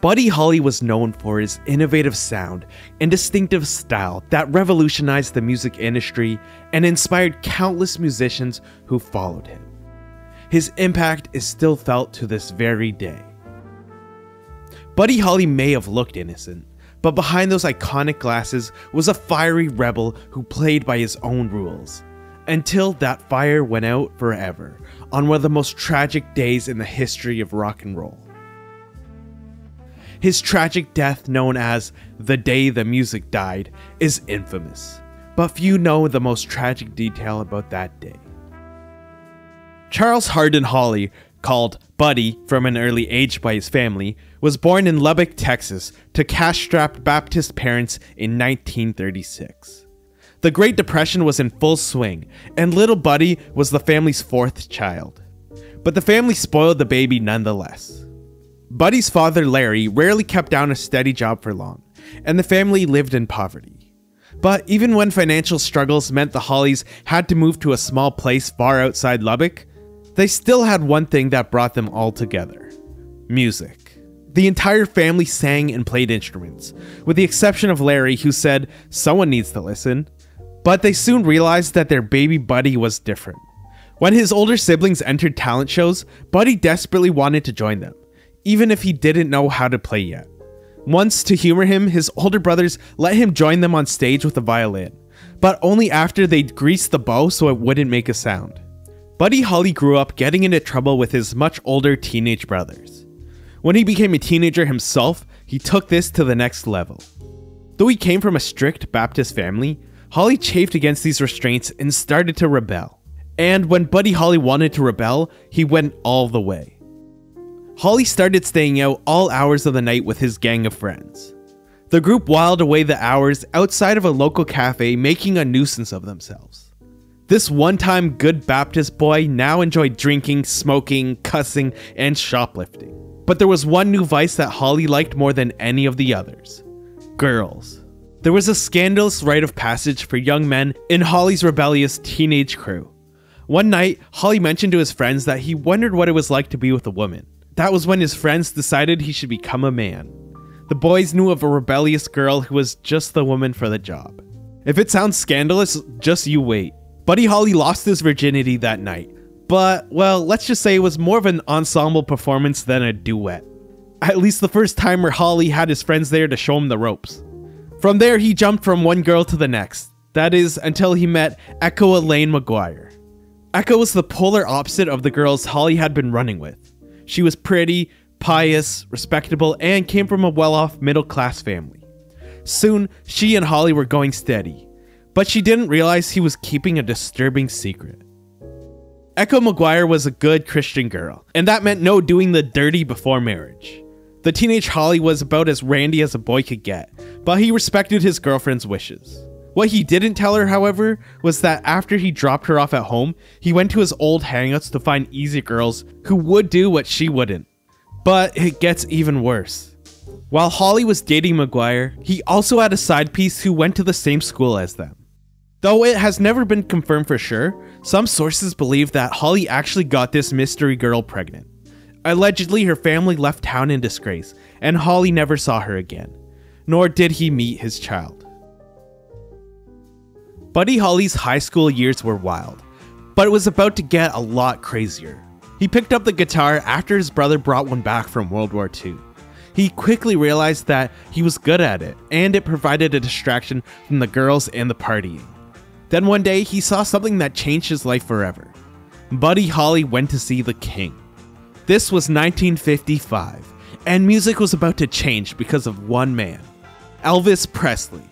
Buddy Holly was known for his innovative sound and distinctive style that revolutionized the music industry and inspired countless musicians who followed him. His impact is still felt to this very day. Buddy Holly may have looked innocent, but behind those iconic glasses was a fiery rebel who played by his own rules, until that fire went out forever on one of the most tragic days in the history of rock and roll. His tragic death, known as the day the music died, is infamous, but few know the most tragic detail about that day. Charles Hardin Holly, called Buddy from an early age by his family, was born in Lubbock, Texas, to cash-strapped Baptist parents in 1936. The Great Depression was in full swing, and little Buddy was the family's fourth child. But the family spoiled the baby nonetheless. Buddy's father, Larry, rarely kept down a steady job for long, and the family lived in poverty. But even when financial struggles meant the Hollys had to move to a small place far outside Lubbock, they still had one thing that brought them all together: music. The entire family sang and played instruments, with the exception of Larry, who said someone needs to listen. But they soon realized that their baby Buddy was different. When his older siblings entered talent shows, Buddy desperately wanted to join them, even if he didn't know how to play yet. Once, to humor him, his older brothers let him join them on stage with a violin, but only after they'd greased the bow so it wouldn't make a sound. Buddy Holly grew up getting into trouble with his much older teenage brothers. When he became a teenager himself, he took this to the next level. Though he came from a strict Baptist family, Holly chafed against these restraints and started to rebel. And when Buddy Holly wanted to rebel, he went all the way. Holly started staying out all hours of the night with his gang of friends. The group whiled away the hours outside of a local cafe, making a nuisance of themselves. This one-time good Baptist boy now enjoyed drinking, smoking, cussing, and shoplifting. But there was one new vice that Holly liked more than any of the others: girls. There was a scandalous rite of passage for young men in Holly's rebellious teenage crew. One night, Holly mentioned to his friends that he wondered what it was like to be with a woman. That was when his friends decided he should become a man. The boys knew of a rebellious girl who was just the woman for the job. If it sounds scandalous, just you wait. Buddy Holly lost his virginity that night, but, well, let's just say it was more of an ensemble performance than a duet. At least the first time where Holly had his friends there to show him the ropes. From there, he jumped from one girl to the next. That is, until he met Echo Elaine McGuire. Echo was the polar opposite of the girls Holly had been running with. She was pretty, pious, respectable, and came from a well-off middle-class family. Soon, she and Holly were going steady, but she didn't realize he was keeping a disturbing secret. Echo McGuire was a good Christian girl, and that meant no doing the dirty before marriage. The teenage Holly was about as randy as a boy could get, but he respected his girlfriend's wishes. What he didn't tell her, however, was that after he dropped her off at home, he went to his old hangouts to find easy girls who would do what she wouldn't. But it gets even worse. While Holly was dating McGuire, he also had a side piece who went to the same school as them. Though it has never been confirmed for sure, some sources believe that Holly actually got this mystery girl pregnant. Allegedly, her family left town in disgrace, and Holly never saw her again, nor did he meet his child. Buddy Holly's high school years were wild, but it was about to get a lot crazier. He picked up the guitar after his brother brought one back from World War II. He quickly realized that he was good at it, and it provided a distraction from the girls and the partying. Then one day, he saw something that changed his life forever. Buddy Holly went to see the King. This was 1955, and music was about to change because of one man, Elvis Presley.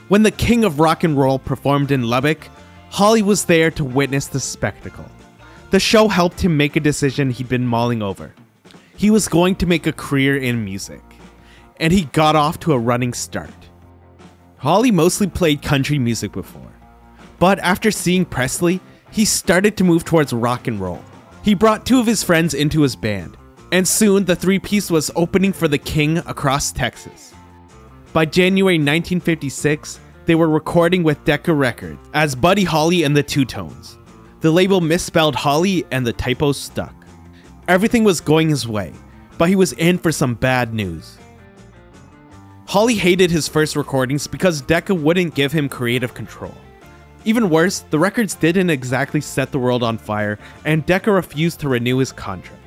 When the King of Rock and Roll performed in Lubbock, Holly was there to witness the spectacle. The show helped him make a decision he'd been mulling over. He was going to make a career in music, and he got off to a running start. Holly mostly played country music before, but after seeing Presley, he started to move towards rock and roll. He brought two of his friends into his band, and soon the three-piece was opening for the King across Texas. By January 1956, they were recording with Decca Records as Buddy Holly and the Two Tones. The label misspelled Holly and the typos stuck. Everything was going his way, but he was in for some bad news. Holly hated his first recordings because Decca wouldn't give him creative control. Even worse, the records didn't exactly set the world on fire, and Decca refused to renew his contract.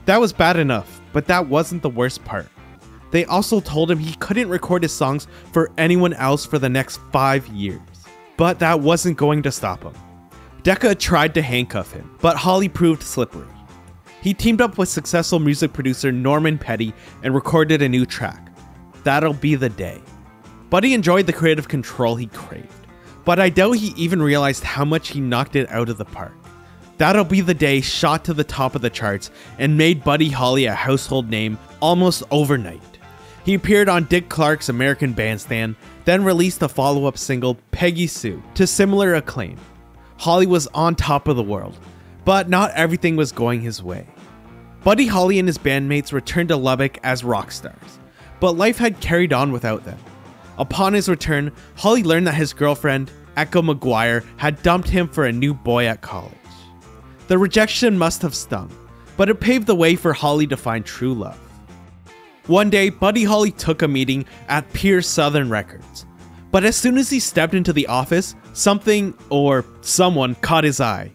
That was bad enough, but that wasn't the worst part. They also told him he couldn't record his songs for anyone else for the next 5 years. But that wasn't going to stop him. Decca tried to handcuff him, but Holly proved slippery. He teamed up with successful music producer Norman Petty and recorded a new track, That'll Be the Day. Buddy enjoyed the creative control he craved, but I doubt he even realized how much he knocked it out of the park. That'll Be the Day shot to the top of the charts and made Buddy Holly a household name almost overnight. He appeared on Dick Clark's American Bandstand, then released a follow-up single, Peggy Sue, to similar acclaim. Holly was on top of the world, but not everything was going his way. Buddy Holly and his bandmates returned to Lubbock as rock stars, but life had carried on without them. Upon his return, Holly learned that his girlfriend, Echo McGuire, had dumped him for a new boy at college. The rejection must have stung, but it paved the way for Holly to find true love. One day, Buddy Holly took a meeting at Pierce Southern Records, but as soon as he stepped into the office, something or someone caught his eye.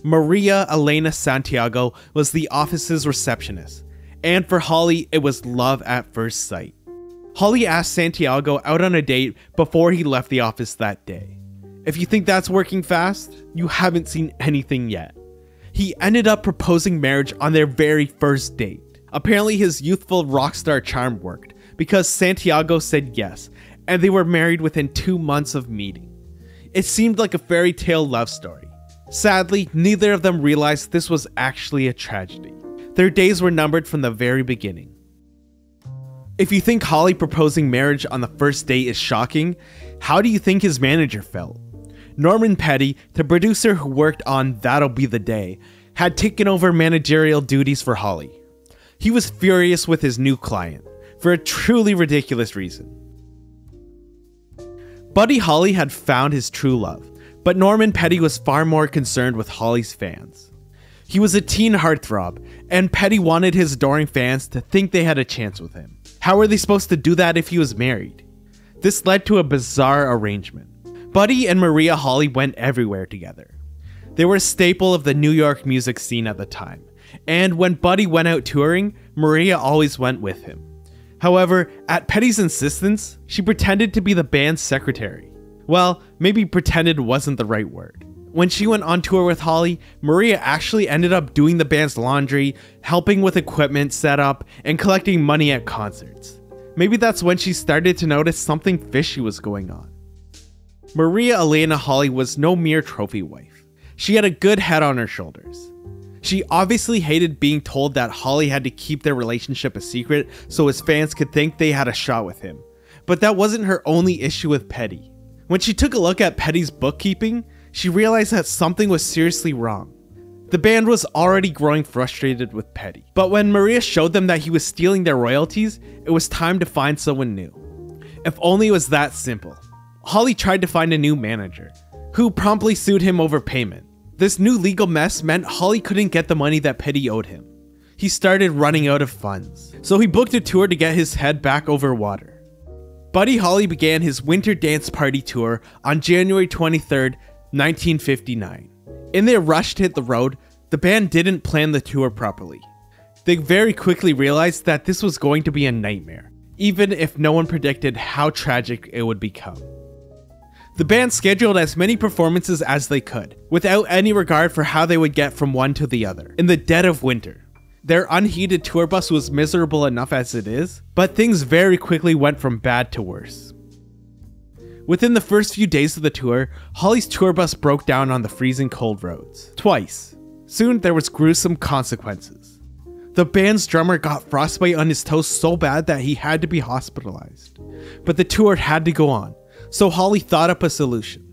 Maria Elena Santiago was the office's receptionist, and for Holly, it was love at first sight. Holly asked Santiago out on a date before he left the office that day. If you think that's working fast, you haven't seen anything yet. He ended up proposing marriage on their very first date. Apparently his youthful rock star charm worked, because Santiago said yes, and they were married within 2 months of meeting. It seemed like a fairy tale love story. Sadly, neither of them realized this was actually a tragedy. Their days were numbered from the very beginning. If you think Holly proposing marriage on the first date is shocking, how do you think his manager felt? Norman Petty, the producer who worked on That'll Be the Day, had taken over managerial duties for Holly. He was furious with his new client, for a truly ridiculous reason. Buddy Holly had found his true love, but Norman Petty was far more concerned with Holly's fans. He was a teen heartthrob, and Petty wanted his adoring fans to think they had a chance with him. How were they supposed to do that if he was married? This led to a bizarre arrangement. Buddy and Maria Holly went everywhere together. They were a staple of the New York music scene at the time, and when Buddy went out touring, Maria always went with him. However, at Petty's insistence, she pretended to be the band's secretary. Well, maybe pretended wasn't the right word. When she went on tour with Holly, Maria actually ended up doing the band's laundry, helping with equipment setup, and collecting money at concerts. Maybe that's when she started to notice something fishy was going on. Maria Elena Holly was no mere trophy wife. She had a good head on her shoulders. She obviously hated being told that Holly had to keep their relationship a secret so his fans could think they had a shot with him. But that wasn't her only issue with Petty. When she took a look at Petty's bookkeeping, she realized that something was seriously wrong. The band was already growing frustrated with Petty, but when Maria showed them that he was stealing their royalties, it was time to find someone new. If only it was that simple. Holly tried to find a new manager, who promptly sued him over payment. This new legal mess meant Holly couldn't get the money that Petty owed him. He started running out of funds, so he booked a tour to get his head back over water. Buddy Holly began his Winter Dance Party tour on January 23rd, 1959. In their rush to hit the road, the band didn't plan the tour properly. They very quickly realized that this was going to be a nightmare, even if no one predicted how tragic it would become. The band scheduled as many performances as they could, without any regard for how they would get from one to the other, in the dead of winter. Their unheated tour bus was miserable enough as it is, but things very quickly went from bad to worse. Within the first few days of the tour, Holly's tour bus broke down on the freezing cold roads. Twice. Soon there was gruesome consequences. The band's drummer got frostbite on his toes so bad that he had to be hospitalized. But the tour had to go on, so Holly thought up a solution.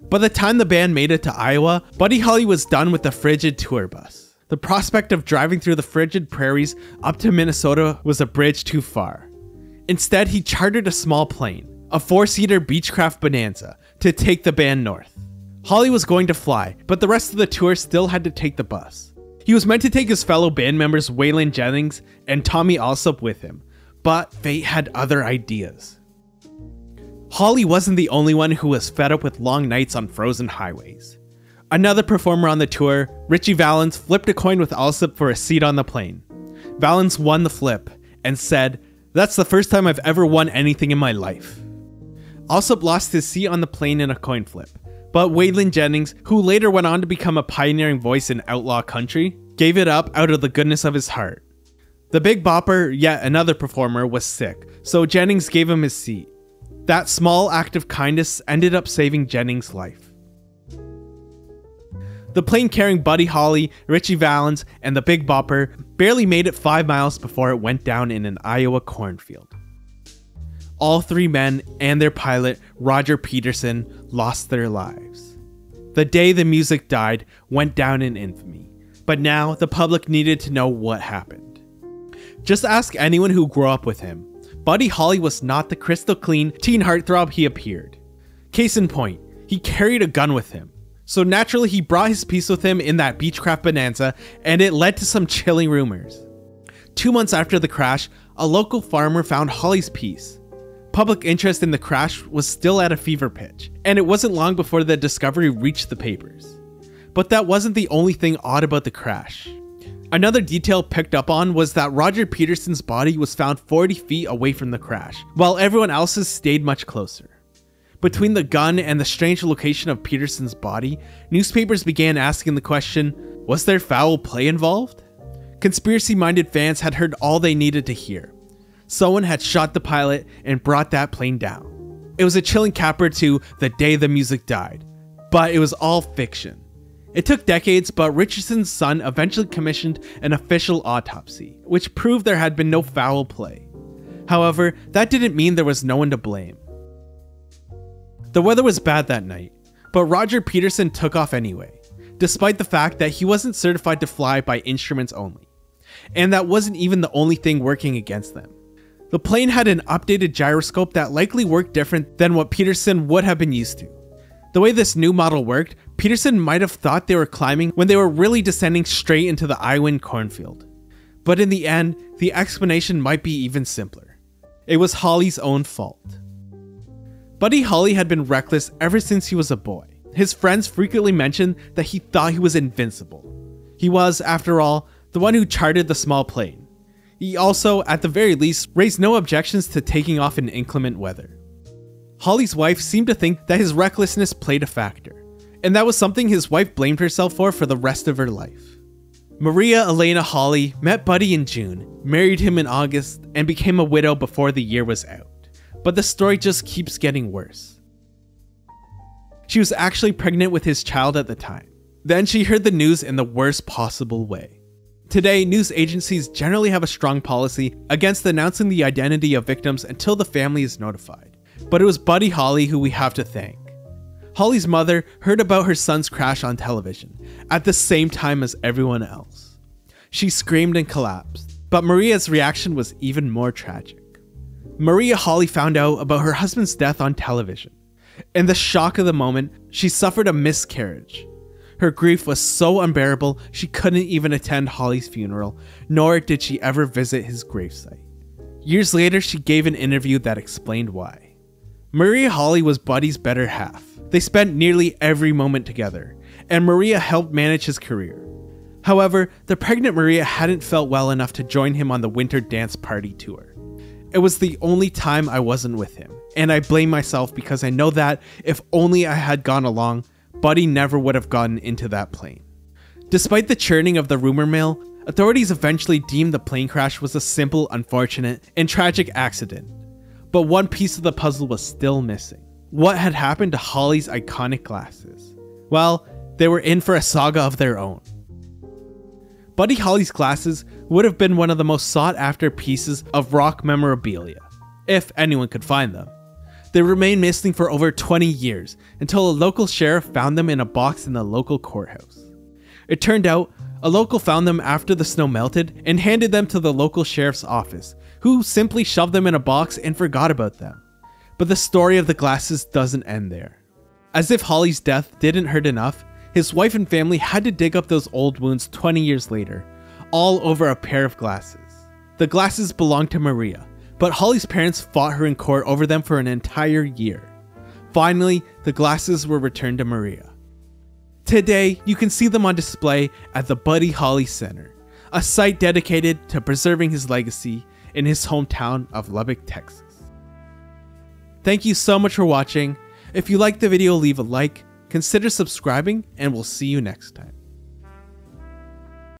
By the time the band made it to Iowa, Buddy Holly was done with the frigid tour bus. The prospect of driving through the frigid prairies up to Minnesota was a bridge too far. Instead, he chartered a small plane, a 4-seater Beechcraft Bonanza, to take the band north. Holly was going to fly, but the rest of the tour still had to take the bus. He was meant to take his fellow band members Waylon Jennings and Tommy Allsup with him, but fate had other ideas. Holly wasn't the only one who was fed up with long nights on frozen highways. Another performer on the tour, Ritchie Valens, flipped a coin with Allsup for a seat on the plane. Valens won the flip and said, "That's the first time I've ever won anything in my life." Allsup lost his seat on the plane in a coin flip, but Waylon Jennings, who later went on to become a pioneering voice in outlaw country, gave it up out of the goodness of his heart. The Big Bopper, yet another performer, was sick, so Jennings gave him his seat. That small act of kindness ended up saving Jennings' life. The plane carrying Buddy Holly, Ritchie Valens, and the Big Bopper barely made it 5 miles before it went down in an Iowa cornfield. All three men and their pilot, Roger Peterson, lost their lives. The day the music died went down in infamy, but now the public needed to know what happened. Just ask anyone who grew up with him. Buddy Holly was not the crystal clean teen heartthrob he appeared. Case in point, he carried a gun with him. So naturally he brought his piece with him in that Beechcraft bonanza, and it led to some chilling rumors. 2 months after the crash, a local farmer found Holly's piece. Public interest in the crash was still at a fever pitch, and it wasn't long before the discovery reached the papers. But that wasn't the only thing odd about the crash. Another detail picked up on was that Roger Peterson's body was found 40 feet away from the crash, while everyone else's stayed much closer. Between the gun and the strange location of Peterson's body, newspapers began asking the question, was there foul play involved? Conspiracy-minded fans had heard all they needed to hear. Someone had shot the pilot and brought that plane down. It was a chilling capper to The Day the Music Died, but it was all fiction. It took decades, but Richardson's son eventually commissioned an official autopsy, which proved there had been no foul play. However, that didn't mean there was no one to blame. The weather was bad that night, but Roger Peterson took off anyway, despite the fact that he wasn't certified to fly by instruments only. And that wasn't even the only thing working against them. The plane had an updated gyroscope that likely worked different than what Peterson would have been used to. The way this new model worked, Peterson might have thought they were climbing when they were really descending straight into the Iowan cornfield. But in the end, the explanation might be even simpler. It was Holly's own fault. Buddy Holly had been reckless ever since he was a boy. His friends frequently mentioned that he thought he was invincible. He was, after all, the one who chartered the small plane. He also, at the very least, raised no objections to taking off in inclement weather. Holly's wife seemed to think that his recklessness played a factor, and that was something his wife blamed herself for the rest of her life. Maria Elena Holly met Buddy in June, married him in August, and became a widow before the year was out. But the story just keeps getting worse. She was actually pregnant with his child at the time. Then she heard the news in the worst possible way. Today, news agencies generally have a strong policy against announcing the identity of victims until the family is notified. But it was Buddy Holly who we have to thank. Holly's mother heard about her son's crash on television at the same time as everyone else. She screamed and collapsed, but Maria's reaction was even more tragic. Maria Holly found out about her husband's death on television. In the shock of the moment, she suffered a miscarriage. Her grief was so unbearable, she couldn't even attend Holly's funeral, nor did she ever visit his gravesite. Years later, she gave an interview that explained why. Maria Holly was Buddy's better half. They spent nearly every moment together, and Maria helped manage his career. However, the pregnant Maria hadn't felt well enough to join him on the winter dance party tour. It was the only time I wasn't with him, and I blame myself because I know that if only I had gone along, Buddy never would have gotten into that plane. Despite the churning of the rumor mill, authorities eventually deemed the plane crash was a simple, unfortunate, and tragic accident. But one piece of the puzzle was still missing. What had happened to Holly's iconic glasses? Well, they were in for a saga of their own. Buddy Holly's glasses would have been one of the most sought after pieces of rock memorabilia, if anyone could find them. They remained missing for over 20 years until a local sheriff found them in a box in the local courthouse. It turned out a local found them after the snow melted and handed them to the local sheriff's office, who simply shoved them in a box and forgot about them. But the story of the glasses doesn't end there. As if Holly's death didn't hurt enough, his wife and family had to dig up those old wounds 20 years later, all over a pair of glasses. The glasses belonged to Maria, but Holly's parents fought her in court over them for an entire year. Finally, the glasses were returned to Maria. Today, you can see them on display at the Buddy Holly Center, a site dedicated to preserving his legacy in his hometown of Lubbock, Texas. Thank you so much for watching. If you liked the video, leave a like, consider subscribing, and we'll see you next time.